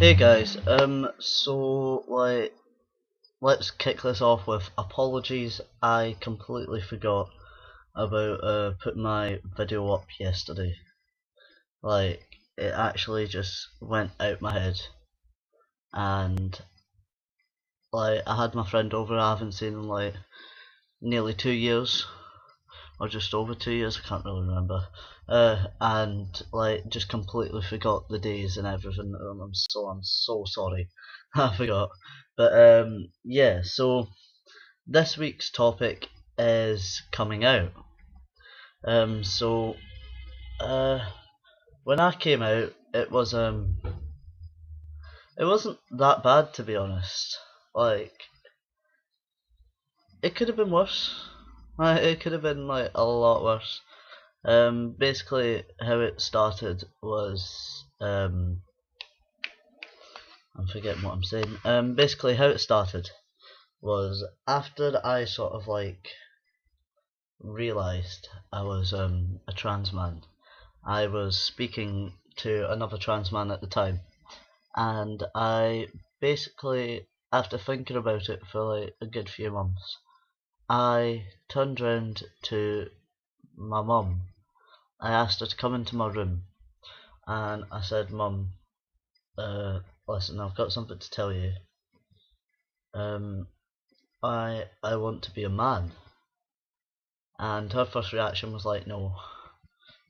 Hey guys, let's kick this off with apologies. I completely forgot about putting my video up yesterday. Like, it actually just went out my head, and I had my friend over. I haven't seen him like nearly 2 years, or just over 2 years. I can't really remember. And just completely forgot the days and everything. I'm so sorry. I forgot. But yeah. So this week's topic is coming out. So when I came out, it wasn't that bad, to be honest. Like, it could have been worse. It could have been like a lot worse. Basically, how it started was I'm forgetting what I'm saying. Basically, how it started was after I sort of realised I was a trans man. I was speaking to another trans man at the time, and I basically, after thinking about it for like a good few months, I turned round to my mum. I asked her to come into my room, and I said, "Mum, listen, I've got something to tell you. Um, I want to be a man." And her first reaction was like, "No,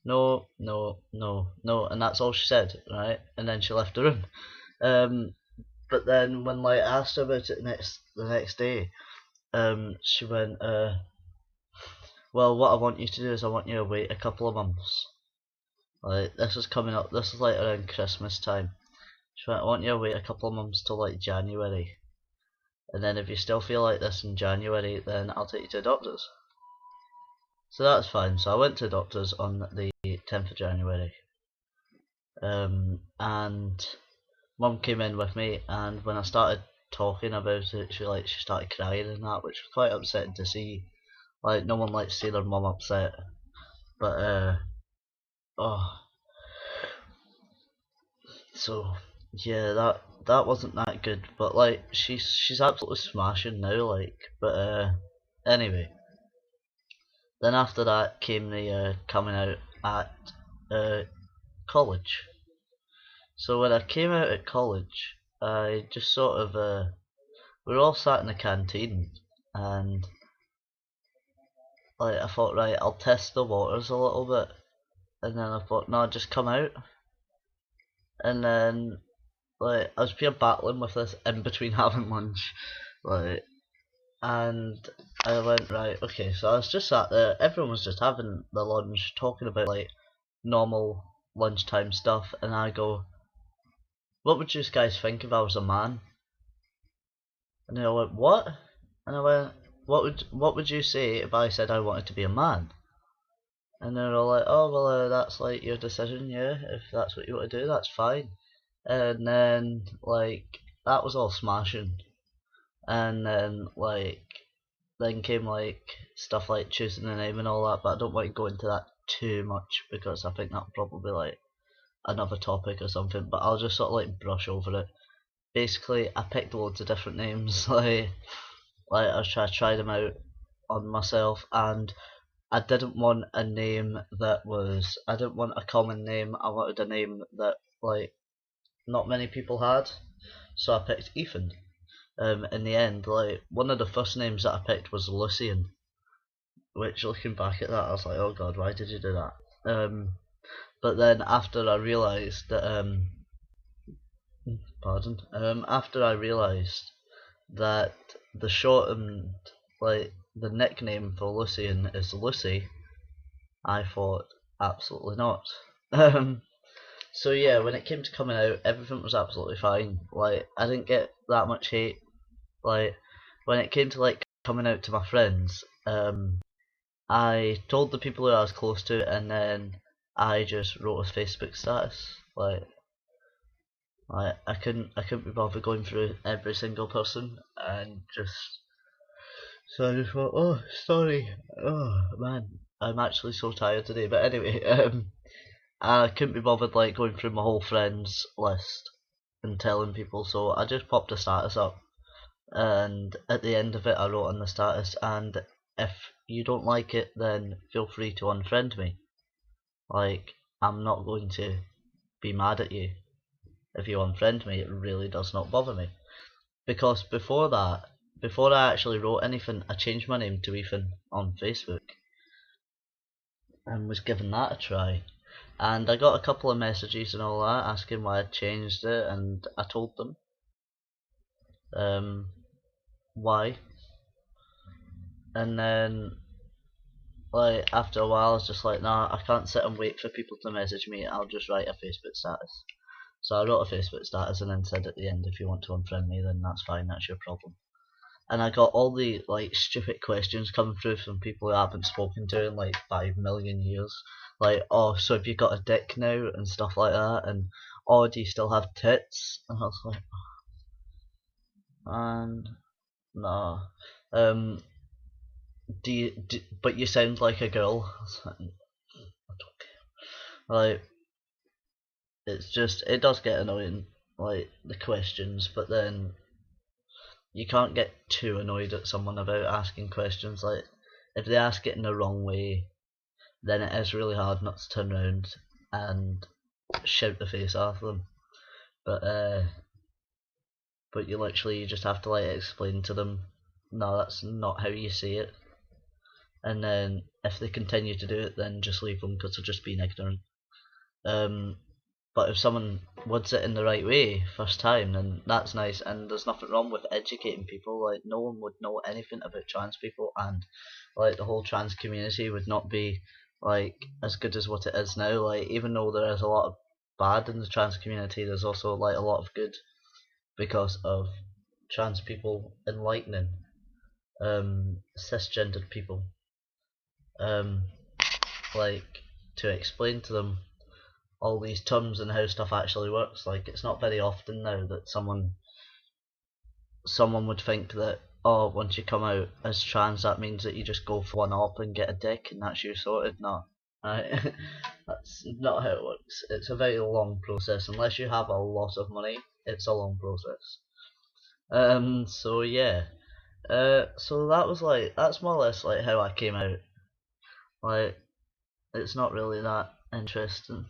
no, no, no, no," and that's all she said, right? And then she left the room. Um, but then when I asked her about it the next day, she went, "Well, what I want you to do is I want you to wait a couple of months. Like, this is coming up. This is like around Christmas time." She went, "I want you to wait a couple of months till like January, and then if you still feel like this in January, then I'll take you to the doctors." So that's fine. So I went to the doctors on the 10th of January, and Mum came in with me, and when I started talking about it, she started crying and that, which was quite upsetting to see. Like, no one likes to see their mum upset, but oh, so yeah, that wasn't that good. But like, she's absolutely smashing now, like. But anyway, then after that came the coming out at uh college. So when I came out at college, I just sort of we were all sat in the canteen, and like I thought, right, I'll test the waters a little bit, and then I thought, no, just come out, and then I was pure battling with this in between having lunch, like, and I went, right, okay, so I was just sat there, everyone was just having the lunch, talking about like normal lunchtime stuff, and I go, what would you guys think if I was a man? And they all went, what? And I went, what would you say if I said I wanted to be a man? And they're all like, oh well, that's like your decision, yeah. If that's what you want to do, that's fine. And then that was all smashing. And then then came stuff like choosing a name and all that. But I don't want to go into that too much because I think that'll probably be like another topic or something. But I'll just sort of like brush over it. Basically, I picked loads of different names. I tried them out on myself, and I didn't want a name that was. I didn't want a common name. I wanted a name that not many people had. So I picked Ethan. In the end, one of the first names that I picked was Lucian, which looking back at that, I was like, oh god, why did you do that? But then after I realised that after I realised that the shortened the nickname for Lucian is Lucy, I thought absolutely not. So yeah, when it came to coming out, everything was absolutely fine. Like, I didn't get that much hate. Like, when it came to coming out to my friends, I told the people who I was close to, and then I just wrote a Facebook status. I couldn't be bothered going through every single person, and just so I just thought, oh sorry, oh man, I'm actually so tired today. But anyway, I couldn't be bothered going through my whole friends list, and telling people, so I just popped a status up, and at the end of it I wrote on the status, and if you don't like it then feel free to unfriend me. Like, I'm not going to be mad at you if you unfriend me. It really does not bother me. Because before that, before I actually wrote anything, I changed my name to Ethan on Facebook and was giving that a try. And I got a couple of messages and all that asking why I changed it, and I told them why. And then, like, after a while I was just like, nah, I can't sit and wait for people to message me, I'll just write a Facebook status. So I wrote a Facebook status and then said at the end, if you want to unfriend me then that's fine, that's your problem. And I got all the like stupid questions coming through from people who I haven't spoken to in like 5 million years. Like, oh, so have you got a dick now and stuff like that, and oh, do you still have tits? And I was like, and no, but you sound like a girl. I was like, I don't care. Like, it's just, it does get annoying, like the questions, but then you can't get too annoyed at someone about asking questions. Like, if they ask it in the wrong way, then it is really hard not to turn around and shout the face off them. But you literally just have to like explain to them, no, that's not how you say it. And then if they continue to do it, then just leave them because they're just being ignorant. But if someone woods it in the right way first time, then that's nice, and there's nothing wrong with educating people. Like, no one would know anything about trans people, and like the whole trans community would not be like as good as what it is now. Like, even though there is a lot of bad in the trans community, there's also like a lot of good because of trans people enlightening cisgendered people, like, to explain to them all these terms and how stuff actually works. Like, it's not very often now that someone would think that, oh, once you come out as trans that means that you just go for one op and get a dick and that's you sorted. No, right? That's not how it works. It's a very long process. Unless you have a lot of money, it's a long process. So yeah, so that was like, that's more or less like how I came out. Like, it's not really that interesting.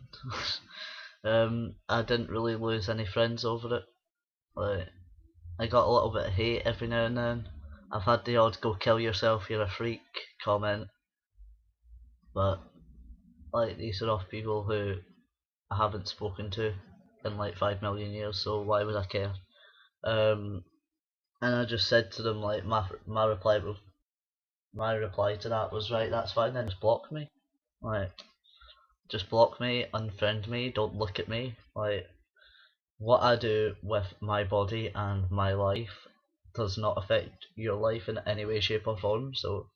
I didn't really lose any friends over it. Like, I got a little bit of hate every now and then. I've had the odd "go kill yourself, you're a freak" comment, but like, these are off people who I haven't spoken to in like 5 million years, so why would I care? And I just said to them, like, my reply to that was, right, that's fine, then just block me. Like, just block me, unfriend me, don't look at me. Like, what I do with my body and my life does not affect your life in any way, shape or form, so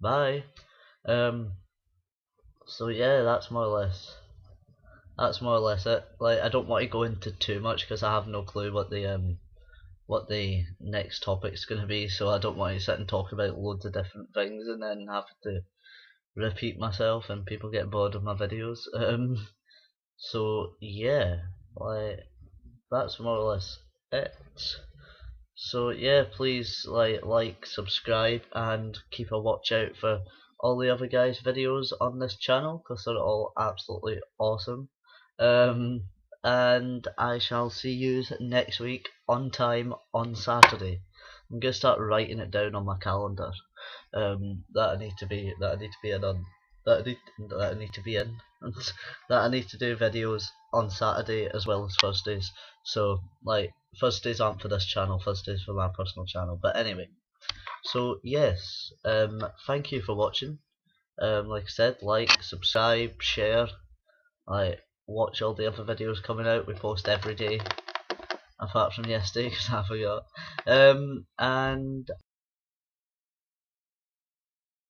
bye. So yeah, that's more or less it. Like, I don't want to go into too much because I have no clue what the next topic's going to be, so I don't want to sit and talk about loads of different things and then have to repeat myself and people get bored of my videos. So yeah, like, that's more or less it. So yeah, please like, subscribe, and keep a watch out for all the other guys' videos on this channel because they're all absolutely awesome. And I shall see you next week on time on Saturday. I'm gonna start writing it down on my calendar. That I need to be in on. That I need to be in. That I need to do videos on Saturday as well as Thursdays. So like, Thursdays aren't for this channel, Thursdays for my personal channel. But anyway, so yes, thank you for watching. Like I said, like, subscribe, share, like, watch all the other videos coming out. We post every day apart from yesterday because I forgot. And